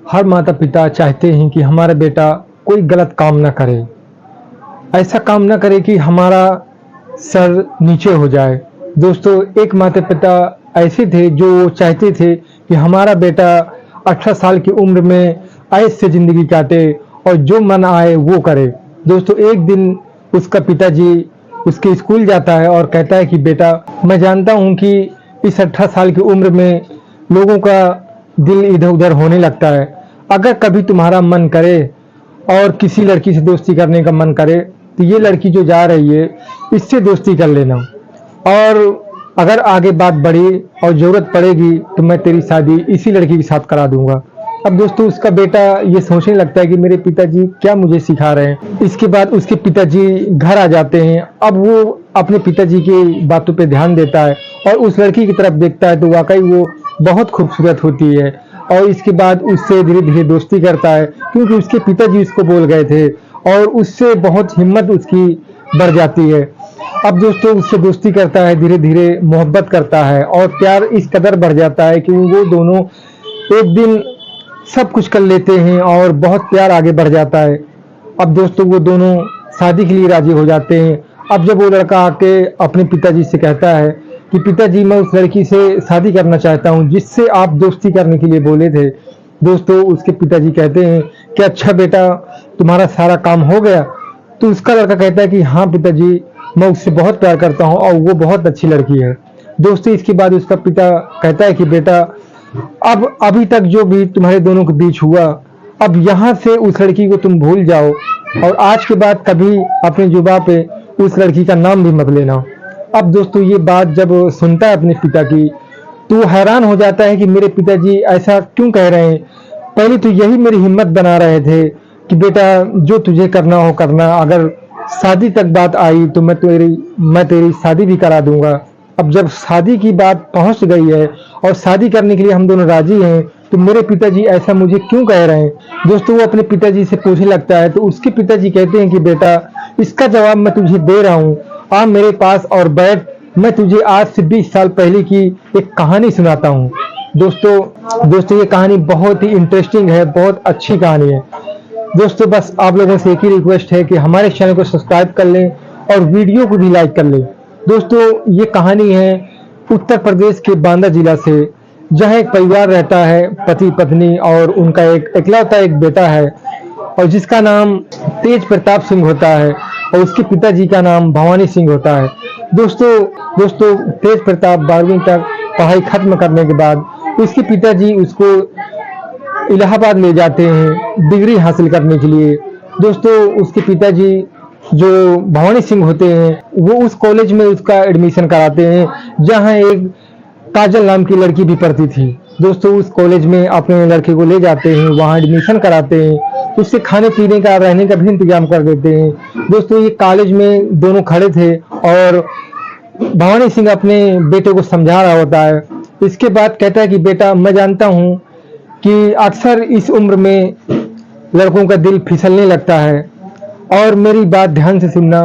हर माता पिता चाहते हैं कि हमारा बेटा कोई गलत काम ना करे, ऐसा काम ना करे कि हमारा सर नीचे हो जाए। दोस्तों, एक माता पिता ऐसे थे जो चाहते थे कि हमारा बेटा 18 साल की उम्र में ऐश से ज़िंदगी काटे और जो मन आए वो करे। दोस्तों, एक दिन उसका पिताजी उसके स्कूल जाता है और कहता है कि बेटा, मैं जानता हूँ कि इस 18 साल की उम्र में लोगों का दिल इधर-उधर होने लगता है। अगर कभी तुम्हारा मन करे और किसी लड़की से दोस्ती करने का मन करे तो ये लड़की जो जा रही है इससे दोस्ती कर लेना, और अगर आगे बात बढ़ी और ज़रूरत पड़ेगी तो मैं तेरी शादी इसी लड़की के साथ करा दूंगा। अब दोस्तों, उसका बेटा ये सोचने लगता है कि मेरे पिताजी क्या मुझे सिखा रहे हैं। इसके बाद उसके पिताजी घर आ जाते हैं। अब वो अपने पिताजी की बातों पे ध्यान देता है और उस लड़की की तरफ देखता है तो वाकई वो बहुत खूबसूरत होती है, और इसके बाद उससे धीरे धीरे दोस्ती करता है क्योंकि उसके पिताजी उसको बोल गए थे, और उससे बहुत हिम्मत उसकी बढ़ जाती है। अब दोस्तों, उससे दोस्ती करता है, धीरे धीरे मोहब्बत करता है और प्यार इस कदर बढ़ जाता है कि वो दोनों एक दिन सब कुछ कर लेते हैं और बहुत प्यार आगे बढ़ जाता है। अब दोस्तों, वो दोनों शादी के लिए राजी हो जाते हैं। अब जब वो लड़का आके अपने पिताजी से कहता है कि पिताजी, मैं उस लड़की से शादी करना चाहता हूँ जिससे आप दोस्ती करने के लिए बोले थे। दोस्तों, उसके पिताजी कहते हैं कि अच्छा बेटा, तुम्हारा सारा काम हो गया? तो उसका लड़का कहता है कि हाँ पिताजी, मैं उससे बहुत प्यार करता हूँ और वो बहुत अच्छी लड़की है। दोस्तों, इसके बाद उसका पिता कहता है कि बेटा, अब अभी तक जो भी तुम्हारे दोनों के बीच हुआ, अब यहाँ से उस लड़की को तुम भूल जाओ और आज के बाद कभी अपने जुबान पे उस लड़की का नाम भी मत लेना। अब दोस्तों, ये बात जब सुनता है अपने पिता की तो वो हैरान हो जाता है कि मेरे पिताजी ऐसा क्यों कह रहे हैं। पहले तो यही मेरी हिम्मत बना रहे थे कि बेटा, जो तुझे करना हो करना, अगर शादी तक बात आई तो मैं तेरी शादी भी करा दूंगा। अब जब शादी की बात पहुंच गई है और शादी करने के लिए हम दोनों राजी हैं तो मेरे पिताजी ऐसा मुझे क्यों कह रहे हैं। दोस्तों, वो अपने पिताजी से पूछने लगता है तो उसके पिताजी कहते हैं कि बेटा, इसका जवाब मैं तुझे दे रहा हूँ, आ मेरे पास और बैठ, मैं तुझे आज से 20 साल पहले की एक कहानी सुनाता हूँ। दोस्तों, ये कहानी बहुत ही इंटरेस्टिंग है, बहुत अच्छी कहानी है। दोस्तों, बस आप लोगों से एक ही रिक्वेस्ट है कि हमारे चैनल को सब्सक्राइब कर लें और वीडियो को भी लाइक कर लें। दोस्तों, ये कहानी है उत्तर प्रदेश के बांदा जिला से, जहाँ एक परिवार रहता है, पति पत्नी और उनका एक इकलौता एक बेटा है, और जिसका नाम तेज प्रताप सिंह होता है और उसके पिताजी का नाम भवानी सिंह होता है। दोस्तों, तेज प्रताप 12वीं तक पढ़ाई खत्म करने के बाद उसके पिताजी उसको इलाहाबाद ले जाते हैं डिग्री हासिल करने के लिए। दोस्तों, उसके पिताजी जो भवानी सिंह होते हैं वो उस कॉलेज में उसका एडमिशन कराते हैं जहां एक काजल नाम की लड़की भी पढ़ती थी। दोस्तों, उस कॉलेज में अपने लड़के को ले जाते हैं, वहां एडमिशन कराते हैं, उससे खाने पीने का, रहने का भी इंतजाम कर देते हैं। दोस्तों, ये कॉलेज में दोनों खड़े थे और भवानी सिंह अपने बेटे को समझा रहा होता है। इसके बाद कहता है कि बेटा, मैं जानता हूँ कि अक्सर इस उम्र में लड़कों का दिल फिसलने लगता है, और मेरी बात ध्यान से सुनना,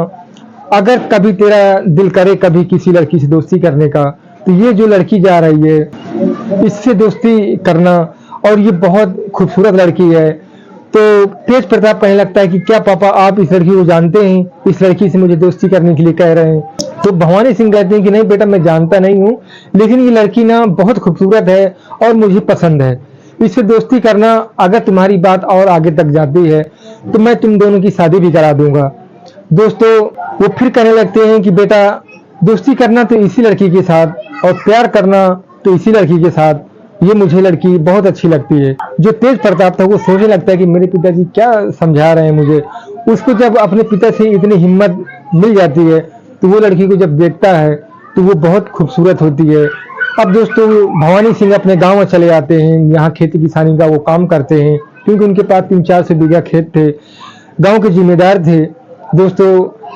अगर कभी तेरा दिल करे कभी किसी लड़की से दोस्ती करने का तो ये जो लड़की जा रही है इससे दोस्ती करना, और ये बहुत खूबसूरत लड़की है। तो तेज प्रताप कहने लगता है कि क्या पापा, आप इस लड़की को जानते हैं? इस लड़की से मुझे दोस्ती करने के लिए कह रहे हैं। तो भवानी सिंह कहते हैं कि नहीं बेटा, मैं जानता नहीं हूँ, लेकिन ये लड़की ना बहुत खूबसूरत है और मुझे पसंद है। इससे दोस्ती करना, अगर तुम्हारी बात और आगे तक जाती है तो मैं तुम दोनों की शादी भी करा दूंगा। दोस्तों, वो फिर कहने लगते हैं कि बेटा, दोस्ती करना तो इसी लड़की के साथ और प्यार करना तो इसी लड़की के साथ, ये मुझे लड़की बहुत अच्छी लगती है। जो तेज प्रताप था वो सोचने लगता है कि मेरे पिताजी क्या समझा रहे हैं मुझे। उसको जब अपने पिता से इतनी हिम्मत मिल जाती है तो वो लड़की को जब देखता है तो वो बहुत खूबसूरत होती है। अब दोस्तों, भवानी सिंह अपने गांव में चले आते हैं, यहाँ खेती किसानी का वो काम करते हैं क्योंकि उनके पास 300-400 बीघा खेत थे, गांव के जिम्मेदार थे। दोस्तों,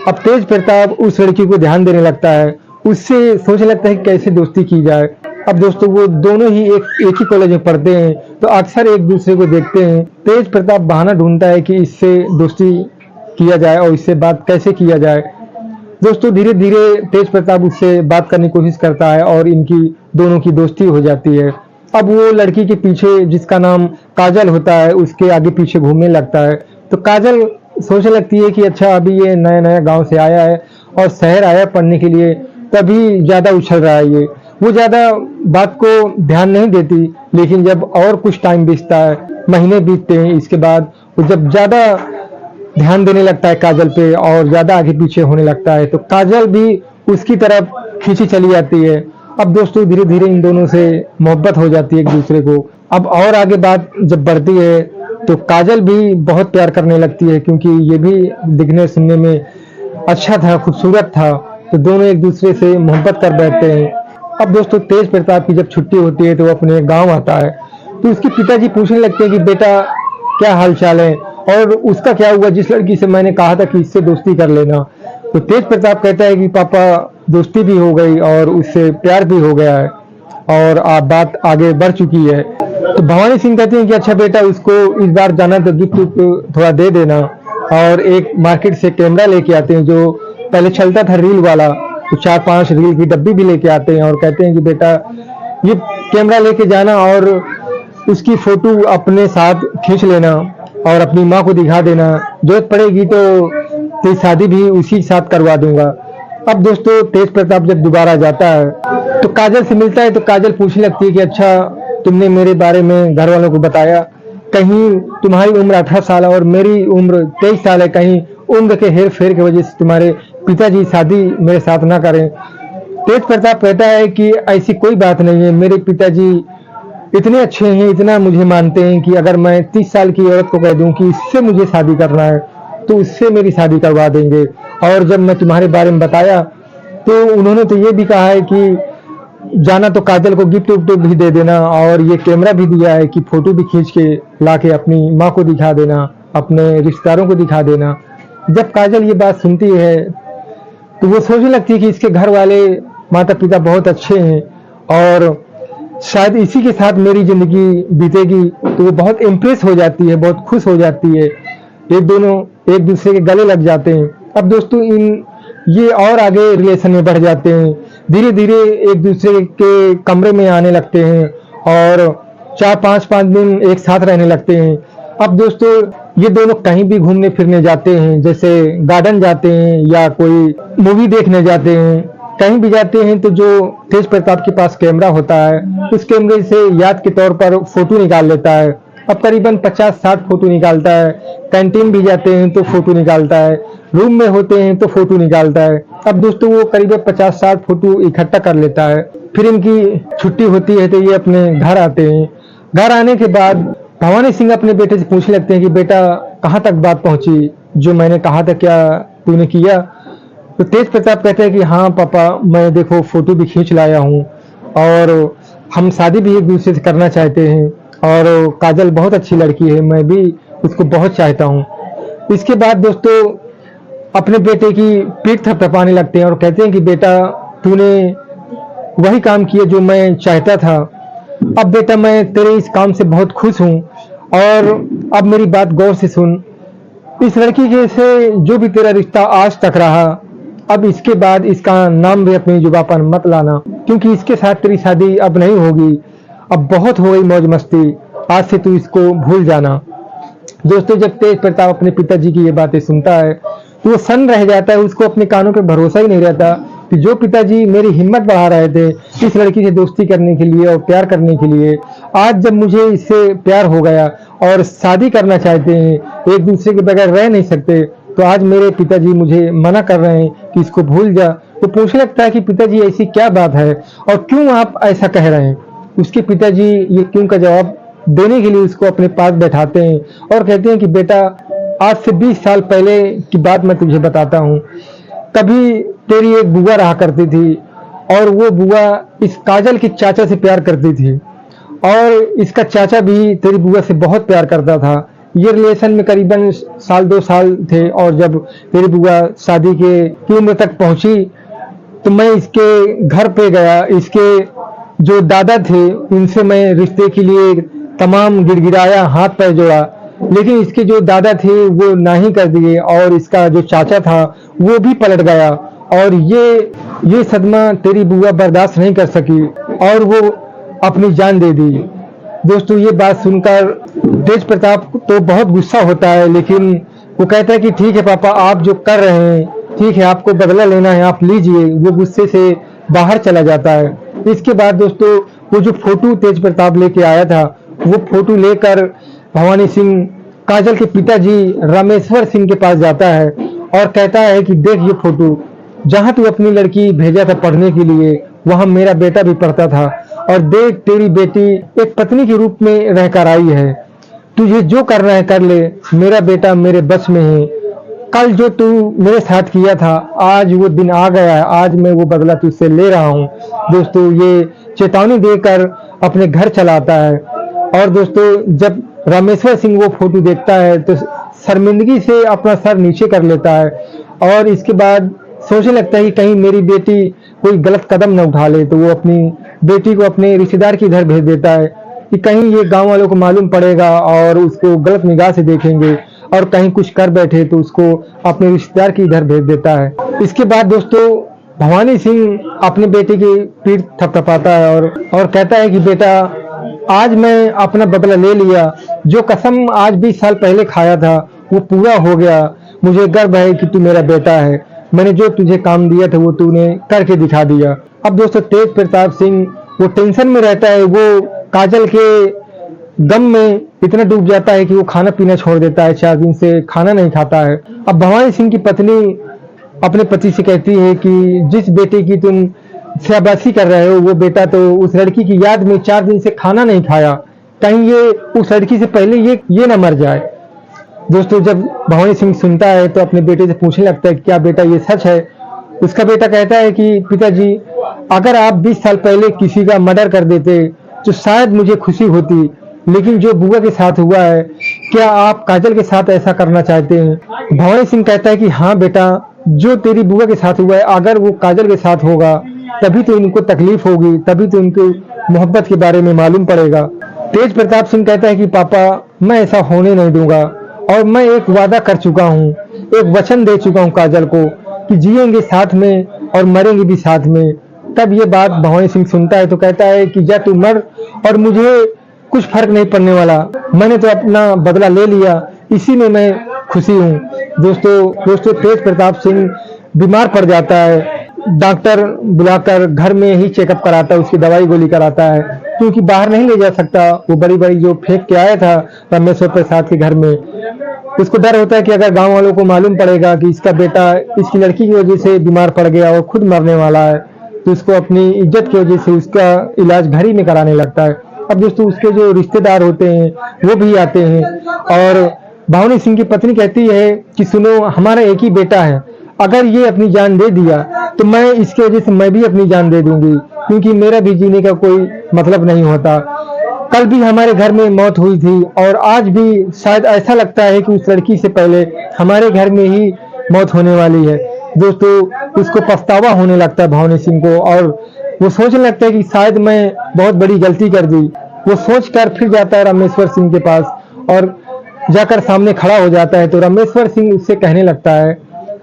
अब तेज प्रताप उस लड़की को ध्यान देने लगता है, उससे सोचने लगता है कि कैसे दोस्ती की जाए। अब दोस्तों, वो दोनों ही एक ही कॉलेज में पढ़ते हैं तो अक्सर एक दूसरे को देखते हैं। तेज प्रताप बहाना ढूंढता है कि इससे दोस्ती किया जाए और इससे बात कैसे किया जाए। दोस्तों, धीरे धीरे तेज प्रताप उससे बात करने की कोशिश करता है और इनकी दोनों की दोस्ती हो जाती है। अब वो लड़की के पीछे, जिसका नाम काजल होता है, उसके आगे पीछे घूमने लगता है। तो काजल सोचने लगती है कि अच्छा अभी ये नया नया गांव से आया है और शहर आया पढ़ने के लिए, तभी ज़्यादा उछल रहा है ये। वो ज़्यादा बात को ध्यान नहीं देती, लेकिन जब और कुछ टाइम बीतता है, महीने बीतते हैं, इसके बाद वो जब ज़्यादा ध्यान देने लगता है काजल पे और ज़्यादा आगे पीछे होने लगता है, तो काजल भी उसकी तरफ खींची चली जाती है। अब दोस्तों धीरे धीरे इन दोनों से मोहब्बत हो जाती है एक दूसरे को। अब और आगे बात जब बढ़ती है तो काजल भी बहुत प्यार करने लगती है, क्योंकि ये भी दिखने सुनने में अच्छा था, खूबसूरत था। तो दोनों एक दूसरे से मोहब्बत कर बैठते हैं। अब दोस्तों तेज प्रताप की जब छुट्टी होती है तो वो अपने गांव आता है। तो उसके पिताजी पूछने लगते हैं कि बेटा क्या हाल चाल है, और उसका क्या हुआ जिस लड़की से मैंने कहा था कि इससे दोस्ती कर लेना। तो तेज प्रताप कहता है कि पापा दोस्ती भी हो गई और उससे प्यार भी हो गया है और आप बात आगे बढ़ चुकी है। तो भवानी सिंह कहते हैं कि अच्छा बेटा, उसको इस बार जाना तो गिफ्ट थोड़ा दे देना। और एक मार्केट से कैमरा लेके आते हैं जो पहले चलता था रील वाला, तो 4-5 रील की डब्बी भी लेके आते हैं और कहते हैं कि बेटा ये कैमरा लेके जाना और उसकी फोटो अपने साथ खींच लेना और अपनी माँ को दिखा देना, जरूरत पड़ेगी तो तेरी शादी भी उसी के साथ करवा दूंगा। अब दोस्तों तेज प्रताप जब दोबारा जाता है तो काजल से मिलता है। तो काजल पूछने लगती है कि अच्छा तुमने मेरे बारे में घर वालों को बताया, कहीं तुम्हारी उम्र 18 साल है और मेरी उम्र 23 साल है, कहीं उम्र के हेर फेर की वजह से तुम्हारे पिताजी शादी मेरे साथ ना करें। तेज प्रताप कहता है कि ऐसी कोई बात नहीं है, मेरे पिताजी इतने अच्छे हैं, इतना मुझे मानते हैं कि अगर मैं 30 साल की औरत को कह दूं कि इससे मुझे शादी करना है तो उससे मेरी शादी करवा देंगे। और जब मैं तुम्हारे बारे में बताया तो उन्होंने तो ये भी कहा है कि जाना तो काजल को गिफ्ट विफ्ट भी दे देना और ये कैमरा भी दिया है कि फोटो भी खींच के लाके अपनी माँ को दिखा देना, अपने रिश्तेदारों को दिखा देना। जब काजल ये बात सुनती है तो वो सोचने लगती है कि इसके घर वाले माता पिता बहुत अच्छे हैं और शायद इसी के साथ मेरी जिंदगी बीतेगी। तो वो बहुत इम्प्रेस हो जाती है, बहुत खुश हो जाती है। ये दोनों एक दूसरे के गले लग जाते हैं। अब दोस्तों ये और आगे रिलेशन में बढ़ जाते हैं, धीरे धीरे एक दूसरे के कमरे में आने लगते हैं और 4-5 दिन एक साथ रहने लगते हैं। अब दोस्तों ये दोनों कहीं भी घूमने फिरने जाते हैं, जैसे गार्डन जाते हैं या कोई मूवी देखने जाते हैं, कहीं भी जाते हैं तो जो तेज प्रताप के पास कैमरा होता है उस कैमरे से याद के तौर पर फोटो निकाल लेता है। अब करीबन 50-60 फोटो निकालता है। कैंटीन भी जाते हैं तो फोटो निकालता है, रूम में होते हैं तो फोटो निकालता है। अब दोस्तों वो करीबन 50-60 फोटो इकट्ठा कर लेता है। फिर इनकी छुट्टी होती है तो ये अपने घर आते हैं। घर आने के बाद भवानी सिंह अपने बेटे से पूछने लगते हैं कि बेटा कहाँ तक बात पहुंची, जो मैंने कहा था क्या तूने किया। तो तेज प्रताप कहते हैं कि हाँ पापा, मैं देखो फोटो भी खींच लाया हूँ और हम शादी भी एक दूसरे से करना चाहते हैं और काजल बहुत अच्छी लड़की है, मैं भी उसको बहुत चाहता हूँ। इसके बाद दोस्तों अपने बेटे की पीठ थपथपाने लगते हैं और कहते हैं कि बेटा तूने वही काम किया जो मैं चाहता था। अब बेटा मैं तेरे इस काम से बहुत खुश हूँ और अब मेरी बात गौर से सुन, इस लड़की के से जो भी तेरा रिश्ता आज तक रहा, अब इसके बाद इसका नाम भी अपनी जुबान पर मत लाना, क्योंकि इसके साथ तेरी शादी अब नहीं होगी। अब बहुत हो गई मौज मस्ती, आज से तू इसको भूल जाना। दोस्तों जब तेज प्रताप अपने पिताजी की ये बातें सुनता है तो वो सन्न रह जाता है, उसको अपने कानों पे भरोसा ही नहीं रहता कि जो पिताजी मेरी हिम्मत बढ़ा रहे थे इस लड़की से दोस्ती करने के लिए और प्यार करने के लिए, आज जब मुझे इससे प्यार हो गया और शादी करना चाहते हैं, एक दूसरे के बगैर रह नहीं सकते, तो आज मेरे पिताजी मुझे मना कर रहे हैं कि इसको भूल जा। तो पूछने लगता है कि पिताजी ऐसी क्या बात है और क्यों आप ऐसा कह रहे हैं। उसके पिताजी ये क्यों का जवाब देने के लिए उसको अपने पास बैठाते हैं और कहते हैं कि बेटा आज से 20 साल पहले की बात मैं तुझे बताता हूँ। कभी तेरी एक बुआ रहा करती थी और वो बुआ इस काजल के चाचा से प्यार करती थी और इसका चाचा भी तेरी बुआ से बहुत प्यार करता था। ये रिलेशन में करीबन 1-2 साल थे और जब तेरी बुआ शादी की उम्र तक पहुंची तो मैं इसके घर पे गया। इसके जो दादा थे उनसे मैं रिश्ते के लिए तमाम गिड़गिड़ाया, हाथ पैर जोड़ा, लेकिन इसके जो दादा थे वो नहीं कर दिए और इसका जो चाचा था वो भी पलट गया और ये सदमा तेरी बुआ बर्दाश्त नहीं कर सकी और वो अपनी जान दे दी। दोस्तों ये बात सुनकर तेज प्रताप तो बहुत गुस्सा होता है, लेकिन वो कहता है कि ठीक है पापा, आप जो कर रहे हैं ठीक है, आपको बदला लेना है आप लीजिए। वो गुस्से से बाहर चला जाता है। इसके बाद दोस्तों वो जो फोटो तेज प्रताप लेके आया था, वो फोटो लेकर भवानी सिंह काजल के पिताजी रामेश्वर सिंह के पास जाता है और कहता है कि देख ये फोटो, जहां तू अपनी लड़की भेजा था पढ़ने के लिए वहां मेरा बेटा भी पढ़ता था, और देख तेरी बेटी एक पत्नी के रूप में रहकर आई है। तुझे जो करना है कर ले, मेरा बेटा मेरे बस में है। कल जो तू मेरे साथ किया था आज वो दिन आ गया है, आज मैं वो बदला तुझसे ले रहा हूँ। दोस्तों ये चेतावनी देकर अपने घर चलाता है। और दोस्तों जब रामेश्वर सिंह वो फोटो देखता है तो शर्मिंदगी से अपना सर नीचे कर लेता है और इसके बाद सोचने लगता है कि कहीं मेरी बेटी कोई गलत कदम न उठा ले। तो वो अपनी बेटी को अपने रिश्तेदार के घर भेज देता है कि कहीं ये गांव वालों को मालूम पड़ेगा और उसको गलत निगाह से देखेंगे और कहीं कुछ कर बैठे तो उसको अपने रिश्तेदार के इधर भेज देता है। इसके बाद दोस्तों भवानी सिंह अपने बेटे की पीठ थपथपाता है और कहता है कि बेटा आज मैं अपना बदला ले लिया, जो कसम आज 20 साल पहले खाया था वो पूरा हो गया। मुझे गर्व है कि तू मेरा बेटा है, मैंने जो तुझे काम दिया था वो तूने करके दिखा दिया। अब दोस्तों तेज प्रताप सिंह वो टेंशन में रहता है, वो काजल के गम में इतना डूब जाता है कि वो खाना पीना छोड़ देता है, 4 दिन से खाना नहीं खाता है। अब भवानी सिंह की पत्नी अपने पति से कहती है कि जिस बेटे की तुम शाबाशी कर रहे हो वो बेटा तो उस लड़की की याद में 4 दिन से खाना नहीं खाया, कहीं ये उस लड़की से पहले ये ना मर जाए। दोस्तों जब भवानी सिंह सुनता है तो अपने बेटे से पूछने लगता है क्या बेटा ये सच है। उसका बेटा कहता है कि पिताजी अगर आप 20 साल पहले किसी का मर्डर कर देते तो शायद मुझे खुशी होती, लेकिन जो बुआ के साथ हुआ है क्या आप काजल के साथ ऐसा करना चाहते हैं। भवानी सिंह कहता है कि हाँ बेटा, जो तेरी बुआ के साथ हुआ है अगर वो काजल के साथ होगा तभी तो इनको तकलीफ होगी, तभी तो इनको मोहब्बत के बारे में मालूम पड़ेगा। तेज प्रताप सिंह कहता है कि पापा मैं ऐसा होने नहीं दूंगा और मैं एक वादा कर चुका हूँ, एक वचन दे चुका हूँ काजल को कि जिएंगे साथ में और मरेंगे भी साथ में। तब ये बात भवानी सिंह सुनता है तो कहता है कि जा तू मर और मुझे कुछ फर्क नहीं पड़ने वाला, मैंने तो अपना बदला ले लिया, इसी में मैं खुशी हूँ। दोस्तों तेज प्रताप सिंह बीमार पड़ जाता है, डॉक्टर बुलाकर घर में ही चेकअप कराता है, उसकी दवाई गोली कराता है क्योंकि बाहर नहीं ले जा सकता। वो बड़ी बड़ी जो फेंक के आया था रामेश्वर प्रसाद के घर में, उसको डर होता है कि अगर गांव वालों को मालूम पड़ेगा कि इसका बेटा इसकी लड़की की वजह से बीमार पड़ गया और खुद मरने वाला है तो उसको अपनी इज्जत की वजह से उसका इलाज घर ही में कराने लगता है। अब दोस्तों उसके जो रिश्तेदार होते हैं वो भी आते हैं और भवानी सिंह की पत्नी कहती है कि सुनो हमारा एक ही बेटा है, अगर ये अपनी जान दे दिया तो मैं इसकी वजह से मैं भी अपनी जान दे दूंगी क्योंकि मेरा भी जीने का कोई मतलब नहीं होता। कल भी हमारे घर में मौत हुई थी और आज भी शायद ऐसा लगता है कि उस लड़की से पहले हमारे घर में ही मौत होने वाली है। दोस्तों उसको पछतावा होने लगता है भवानी सिंह को और वो सोचने लगता है कि शायद मैं बहुत बड़ी गलती कर दी। वो सोचकर फिर जाता है रामेश्वर सिंह के पास और जाकर सामने खड़ा हो जाता है तो रामेश्वर सिंह उससे कहने लगता है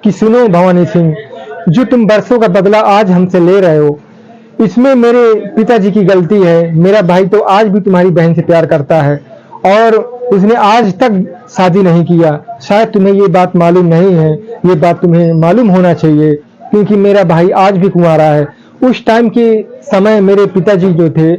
कि सुनो भवानी सिंह, जो तुम बरसों का बदला आज हमसे ले रहे हो इसमें मेरे पिताजी की गलती है। मेरा भाई तो आज भी तुम्हारी बहन से प्यार करता है और उसने आज तक शादी नहीं किया। शायद तुम्हें ये बात मालूम नहीं है, ये बात तुम्हें मालूम होना चाहिए क्योंकि मेरा भाई आज भी कुंवारा है। उस टाइम के समय मेरे पिताजी जो थे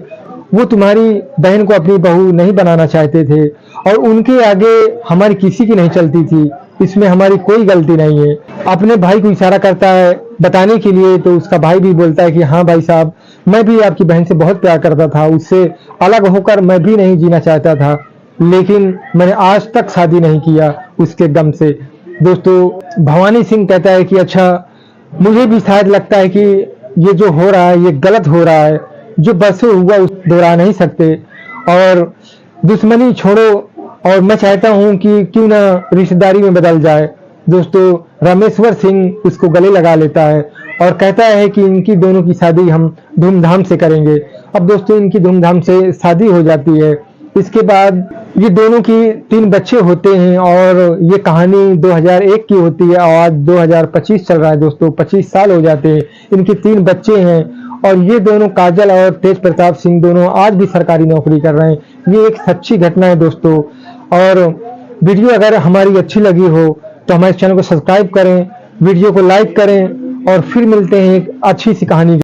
वो तुम्हारी बहन को अपनी बहू नहीं बनाना चाहते थे और उनके आगे हमारी किसी की नहीं चलती थी, इसमें हमारी कोई गलती नहीं है। अपने भाई को इशारा करता है बताने के लिए तो उसका भाई भी बोलता है कि हाँ भाई साहब, मैं भी आपकी बहन से बहुत प्यार करता था, उससे अलग होकर मैं भी नहीं जीना चाहता था, लेकिन मैंने आज तक शादी नहीं किया उसके गम से। दोस्तों भवानी सिंह कहता है कि अच्छा मुझे भी शायद लगता है कि ये जो हो रहा है ये गलत हो रहा है, जो बरसों हुआ उस दोहरा नहीं सकते और दुश्मनी छोड़ो और मैं चाहता हूं कि क्यों ना रिश्तेदारी में बदल जाए। दोस्तों रामेश्वर सिंह उसको गले लगा लेता है और कहता है कि इनकी दोनों की शादी हम धूमधाम से करेंगे। अब दोस्तों इनकी धूमधाम से शादी हो जाती है। इसके बाद ये दोनों की 3 बच्चे होते हैं और ये कहानी 2001 की होती है और आज 2025 चल रहा है। दोस्तों 25 साल हो जाते हैं, इनके 3 बच्चे हैं और ये दोनों काजल और तेज प्रताप सिंह दोनों आज भी सरकारी नौकरी कर रहे हैं। ये एक सच्ची घटना है दोस्तों। और वीडियो अगर हमारी अच्छी लगी हो तो हमारे चैनल को सब्सक्राइब करें, वीडियो को लाइक करें और फिर मिलते हैं एक अच्छी सी कहानी।